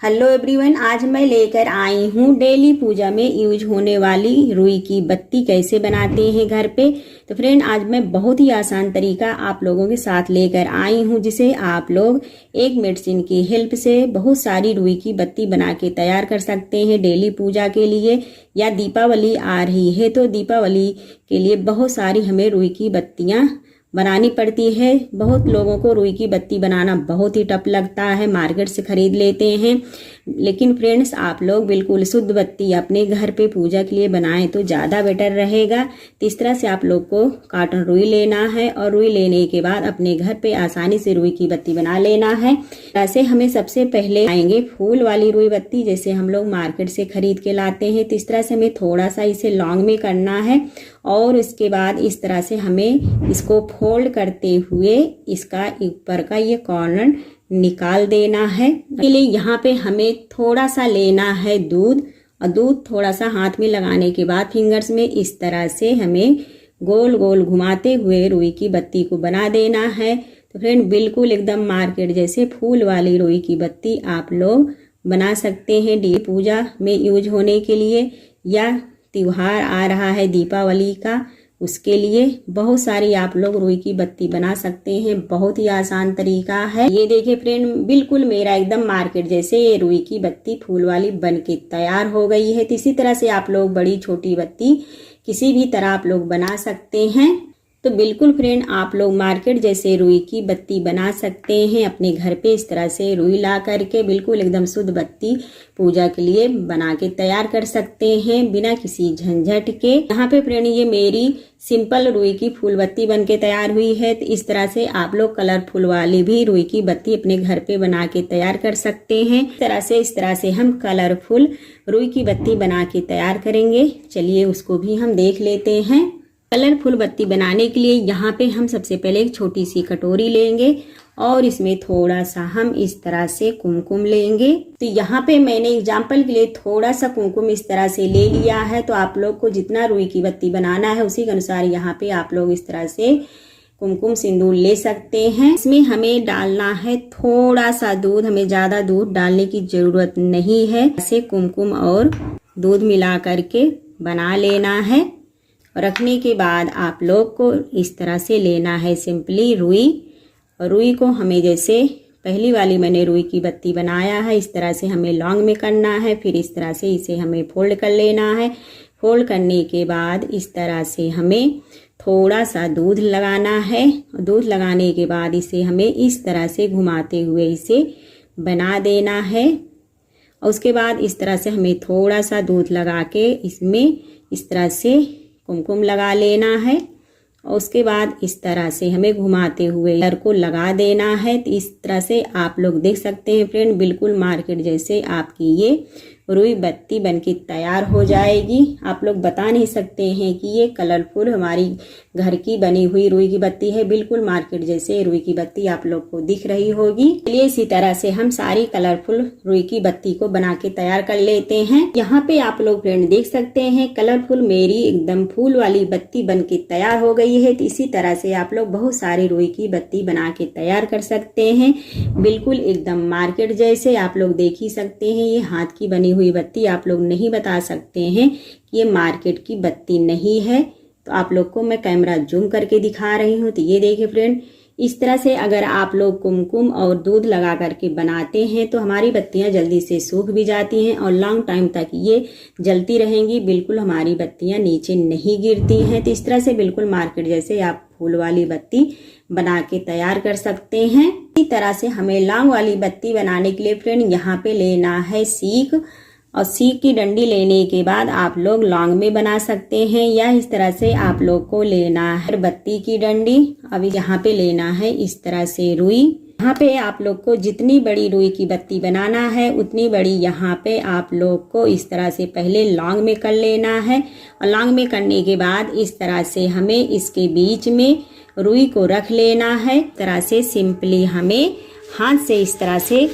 Hello everyone, आज मैं लेकर आई हूँ डेली पूजा में यूज होने वाली रुई की बत्ती कैसे बनाते हैं घर पे। तो फ्रेंड, आज मैं बहुत ही आसान तरीका आप लोगों के साथ लेकर आई हूँ, जिसे आप लोग एक मेडिसिन की हेल्प से बहुत सारी रुई की बत्ती बना के तैयार कर सकते हैं डेली पूजा के लिए। या दीपावली आ रही है तो दीपावली के लिए बहुत सारी हमें रुई की बत्तियाँ बनानी पड़ती है। बहुत लोगों को रुई की बत्ती बनाना बहुत ही टफ लगता है, मार्केट से खरीद लेते हैं। लेकिन फ्रेंड्स, आप लोग बिल्कुल शुद्ध बत्ती अपने घर पे पूजा के लिए बनाएं तो ज़्यादा बेटर रहेगा। तो इस तरह से आप लोग को कॉटन रुई लेना है और रुई लेने के बाद अपने घर पे आसानी से रुई की बत्ती बना लेना है। ऐसे हमें सबसे पहले आएंगे फूल वाली रुई बत्ती, जैसे हम लोग मार्केट से खरीद के लाते हैं। तो इस तरह से हमें थोड़ा सा इसे लॉन्ग में करना है और इसके बाद इस तरह से हमें इसको फोल्ड करते हुए इसका ऊपर का ये कॉर्नर निकाल देना है। इसके लिए यहाँ पे हमें थोड़ा सा लेना है दूध, और दूध थोड़ा सा हाथ में लगाने के बाद फिंगर्स में इस तरह से हमें गोल गोल घुमाते हुए रुई की बत्ती को बना देना है। तो फ्रेंड, बिल्कुल एकदम मार्केट जैसे फूल वाली रुई की बत्ती आप लोग बना सकते हैं डेली पूजा में यूज होने के लिए। या त्योहार आ रहा है दीपावली का, उसके लिए बहुत सारी आप लोग रुई की बत्ती बना सकते हैं। बहुत ही आसान तरीका है। ये देखिए फ्रेंड, बिल्कुल मेरा एकदम मार्केट जैसे ये रुई की बत्ती फूल वाली बन के तैयार हो गई है। तो इसी तरह से आप लोग बड़ी छोटी बत्ती किसी भी तरह आप लोग बना सकते हैं। तो बिल्कुल फ्रेंड, आप लोग मार्केट जैसे रुई की बत्ती बना सकते हैं अपने घर पे। इस तरह से रुई ला करके बिल्कुल एकदम शुद्ध बत्ती पूजा के लिए बना के तैयार कर सकते हैं बिना किसी झंझट के। यहाँ पे फ्रेंड, ये मेरी सिंपल रुई की फूल बत्ती बन के तैयार हुई है। तो इस तरह से आप लोग कलरफुल वाली भी रुई की बत्ती अपने घर पे बना के तैयार कर सकते हैं। इस तरह से हम कलरफुल रुई की बत्ती बना के तैयार करेंगे। चलिए उसको भी हम देख लेते हैं। कलरफुल बत्ती बनाने के लिए यहाँ पे हम सबसे पहले एक छोटी सी कटोरी लेंगे और इसमें थोड़ा सा हम इस तरह से कुमकुम लेंगे। तो यहाँ पे मैंने एग्जाम्पल के लिए थोड़ा सा कुमकुम इस तरह से ले लिया है। तो आप लोग को जितना रुई की बत्ती बनाना है उसी के अनुसार यहाँ पे आप लोग इस तरह से कुमकुम सिंदूर ले सकते हैं। इसमें हमें डालना है थोड़ा सा दूध, हमें ज्यादा दूध डालने की जरूरत नहीं है। ऐसे कुमकुम और दूध मिला करके बना लेना है। रखने के बाद आप लोग को इस तरह से लेना है सिंपली रुई। और रुई को हमें जैसे पहली वाली मैंने रुई की बत्ती बनाया है, इस तरह से हमें लॉन्ग में करना है। फिर इस तरह से इसे हमें फोल्ड कर लेना है। फोल्ड करने के बाद इस तरह से हमें थोड़ा सा दूध लगाना है। दूध लगाने के बाद इसे हमें इस तरह से घुमाते हुए इसे बना देना है। और उसके बाद इस तरह से हमें थोड़ा सा दूध लगा के इसमें इस तरह से कुमकुम लगा लेना है। और उसके बाद इस तरह से हमें घुमाते हुए लेयर को लगा देना है। तो इस तरह से आप लोग देख सकते हैं फ्रेंड, बिल्कुल मार्केट जैसे आपकी ये रुई बत्ती बनके तैयार हो जाएगी। आप लोग बता नहीं सकते हैं कि ये कलरफुल हमारी घर की बनी हुई रुई की बत्ती है। बिल्कुल मार्केट जैसे रुई की बत्ती आप लोग को दिख रही होगी। चलिए इसी तरह से हम सारी कलरफुल रुई की बत्ती को बना के तैयार कर लेते हैं। यहाँ पे आप लोग फ्रेंड देख सकते हैं कलरफुल मेरी एकदम फूल वाली बत्ती बन के तैयार हो गई है। तो इसी तरह से आप लोग बहुत सारी रुई की बत्ती बना के तैयार कर सकते हैं। बिल्कुल एकदम मार्केट जैसे आप लोग देख ही सकते हैं। ये हाथ की बनी हुई बत्ती आप लोग नहीं बता सकते हैं कि ये मार्केट की बत्ती नहीं है। तो आप लोग को मैं कैमरा जूम करके दिखा रही हूँ। तो ये देखिए फ्रेंड, इस तरह से अगर आप लोग कुमकुम और दूध लगा करके बनाते हैं तो हमारी बत्तियां जल्दी से सूख भी जाती हैं और लॉन्ग टाइम तक ये जलती रहेंगी। बिल्कुल हमारी बत्तियां नीचे नहीं गिरती हैं। तो इस तरह से बिल्कुल मार्केट जैसे आप फूल वाली बत्ती बना के तैयार कर सकते हैं। इसी तरह से हमें लॉन्ग वाली बत्ती बनाने के लिए फ्रेंड यहाँ पे लेना है सीख, और सीख की डंडी लेने के बाद आप लोग लॉन्ग में बना सकते हैं। या इस तरह से आप लोग को लेना है बत्ती की डंडी। अभी यहाँ पे लेना है इस तरह से रुई। यहाँ पे आप लोग को जितनी बड़ी रुई की बत्ती बनाना है उतनी बड़ी यहाँ पे आप लोग को इस तरह से पहले लॉन्ग में कर लेना है। और लॉन्ग में करने के बाद इस तरह से हमें इसके बीच में रुई को रख लेना है। इस तरह से सिंपली हमें हाथ से इस तरह से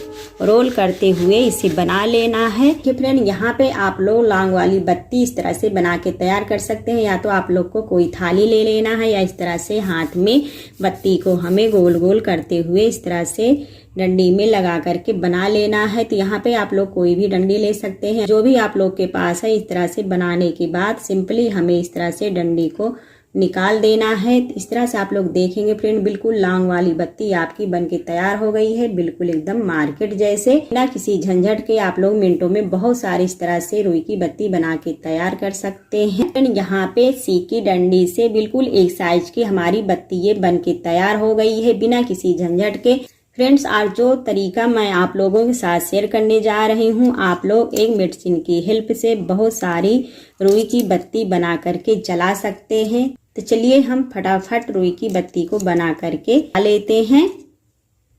रोल करते हुए इसे बना लेना है। कि फ्रेंड यहाँ पे आप लोग लौंग वाली बत्ती इस तरह से बना के तैयार कर सकते हैं। या तो आप लोग को कोई थाली ले लेना है या इस तरह से हाथ में बत्ती को हमें गोल गोल करते हुए इस तरह से डंडी में लगा करके बना लेना है। तो यहाँ पे आप लोग कोई भी डंडी ले सकते हैं, जो भी आप लोग के पास है। इस तरह से बनाने के बाद सिंपली हमें इस तरह से डंडी को निकाल देना है। इस तरह से आप लोग देखेंगे फ्रेंड, बिल्कुल लौंग वाली बत्ती आपकी बनके तैयार हो गई है, बिल्कुल एकदम मार्केट जैसे। बिना किसी झंझट के आप लोग मिनटों में बहुत सारी इस तरह से रुई की बत्ती बना के तैयार कर सकते हैं। यहाँ पे सीक की डंडी से बिल्कुल एक साइज की हमारी बत्ती ये बनके तैयार हो गई है, बिना किसी झंझट के। फ्रेंड्स, आज जो तरीका मैं आप लोगों के साथ शेयर करने जा रही हूँ, आप लोग एक मेडिसिन की हेल्प से बहुत सारी रुई की बत्ती बना करके जला सकते हैं। तो चलिए हम फटाफट रुई की बत्ती को बना करके लेते हैं।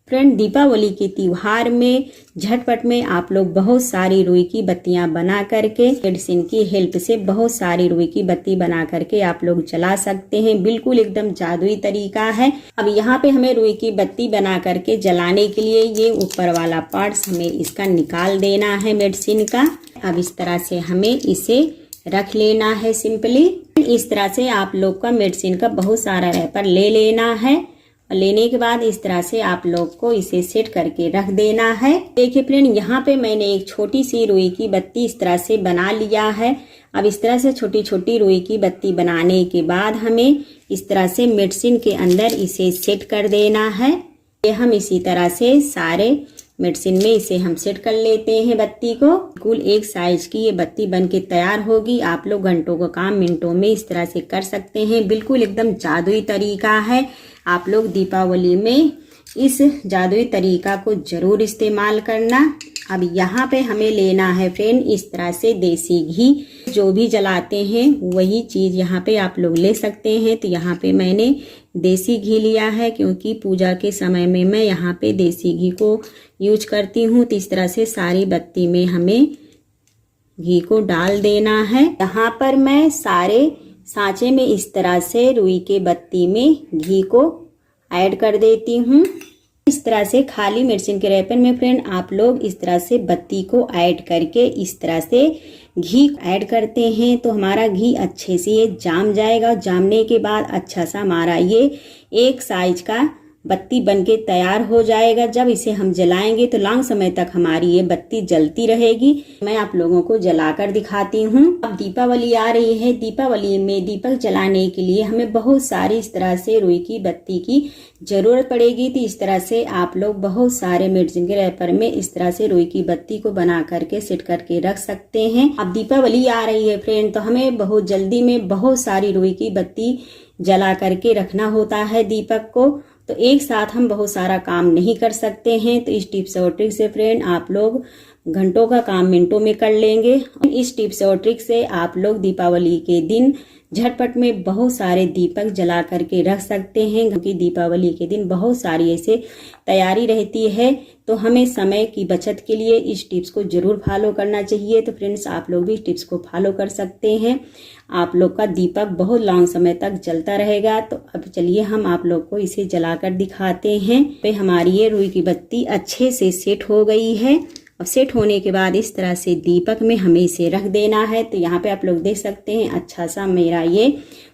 फ्रेंड, दीपावली के त्योहार में झटपट में आप लोग बहुत सारी रुई की बत्तियां बना करके मेडिसिन की हेल्प से बहुत सारी रुई की बत्ती बना करके आप लोग जला सकते हैं। बिल्कुल एकदम जादुई तरीका है। अब यहाँ पे हमें रुई की बत्ती बना करके जलाने के लिए ये ऊपर वाला पार्ट्स हमें इसका निकाल देना है मेडिसिन का। अब इस तरह से हमें इसे रख लेना है सिंपली। इस तरह से आप लोग का मेडिसिन का बहुत सारा रैपर ले लेना है। लेने के बाद इस तरह से आप लोग को इसे सेट करके रख देना है। देखिए फ्रेंड, यहाँ पे मैंने एक छोटी सी रुई की बत्ती इस तरह से बना लिया है। अब इस तरह से छोटी छोटी रुई की बत्ती बनाने के बाद हमें इस तरह से मेडिसिन के अंदर इसे सेट कर देना है। ये हम इसी तरह से सारे मेडिसिन में इसे हम सेट कर लेते हैं बत्ती को। बिल्कुल एक साइज की ये बत्ती बनके तैयार होगी। आप लोग घंटों का काम मिनटों में इस तरह से कर सकते हैं। बिल्कुल एकदम जादुई तरीका है। आप लोग दीपावली में इस जादुई तरीका को जरूर इस्तेमाल करना। अब यहाँ पे हमें लेना है फ्रेंड इस तरह से देसी घी। जो भी जलाते हैं वही चीज यहाँ पे आप लोग ले सकते हैं। तो यहाँ पे मैंने देसी घी लिया है, क्योंकि पूजा के समय में मैं यहाँ पे देसी घी को यूज करती हूँ। तो इस तरह से सारी बत्ती में हमें घी को डाल देना है। यहाँ पर मैं सारे सांचे में इस तरह से रुई के बत्ती में घी को ऐड कर देती हूँ। इस तरह से खाली मेडिसिन के रैपर में फ्रेंड आप लोग इस तरह से बत्ती को ऐड करके इस तरह से घी ऐड करते हैं तो हमारा घी अच्छे से ये जाम जाएगा। जामने के बाद अच्छा सा हमारा ये एक साइज का बत्ती बनके तैयार हो जाएगा। जब इसे हम जलाएंगे तो लंबे समय तक हमारी ये बत्ती जलती रहेगी। मैं आप लोगों को जलाकर दिखाती हूँ। अब दीपावली आ रही है। दीपावली में दीपक जलाने के लिए हमें बहुत सारी इस तरह से रुई की बत्ती की जरूरत पड़ेगी। तो इस तरह से आप लोग बहुत सारे मेडिसिन के रैपर में इस तरह से रुई की बत्ती को बना करके सेट करके रख सकते हैं। अब दीपावली आ रही है फ्रेंड, तो हमें बहुत जल्दी में बहुत सारी रुई की बत्ती जला करके रखना होता है दीपक को। तो एक साथ हम बहुत सारा काम नहीं कर सकते हैं। तो इस टिप्स और ट्रिक से फ्रेंड आप लोग घंटों का काम मिनटों में कर लेंगे। इस टिप्स और ट्रिक से आप लोग दीपावली के दिन झटपट में बहुत सारे दीपक जला करके रख सकते हैं, क्योंकि दीपावली के दिन बहुत सारी ऐसे तैयारी रहती है। तो हमें समय की बचत के लिए इस टिप्स को जरूर फॉलो करना चाहिए। तो फ्रेंड्स आप लोग भी टिप्स को फॉलो कर सकते हैं। आप लोग का दीपक बहुत लंबे समय तक जलता रहेगा। तो अब चलिए हम आप लोग को इसे जलाकर दिखाते हैं। पे हमारी ये रुई की बत्ती अच्छे से सेट हो गई है। अब सेट होने के बाद इस तरह से दीपक में हमें इसे रख देना है। तो यहाँ पे आप लोग देख सकते हैं अच्छा सा मेरा ये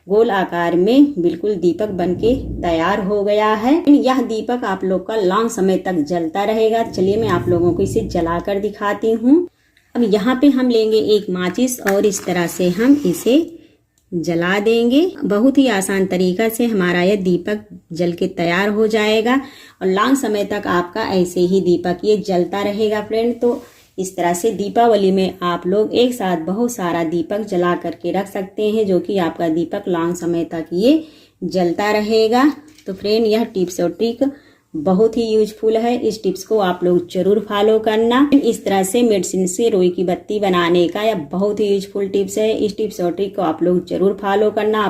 गोल आकार में बिल्कुल दीपक बनके तैयार हो गया है। यह दीपक आप लोग का लंबे समय तक जलता रहेगा। चलिए मैं आप लोगों को इसे जलाकर दिखाती हूँ। अब यहाँ पे हम लेंगे एक माचिस और इस तरह से हम इसे जला देंगे। बहुत ही आसान तरीका से हमारा यह दीपक जल के तैयार हो जाएगा और लंबे समय तक आपका ऐसे ही दीपक ये जलता रहेगा फ्रेंड। तो इस तरह से दीपावली में आप लोग एक साथ बहुत सारा दीपक जला करके रख सकते हैं, जो कि आपका दीपक लंबे समय तक ये जलता रहेगा। तो फ्रेंड यह टिप्स और ट्रिक बहुत ही यूजफुल है। इस टिप्स को आप लोग जरूर फॉलो करना। इस तरह से मेडिसिन से रुई की बत्ती बनाने का यह बहुत ही यूजफुल टिप्स है। इस टिप्स और ट्रिक को आप लोग जरूर फॉलो करना।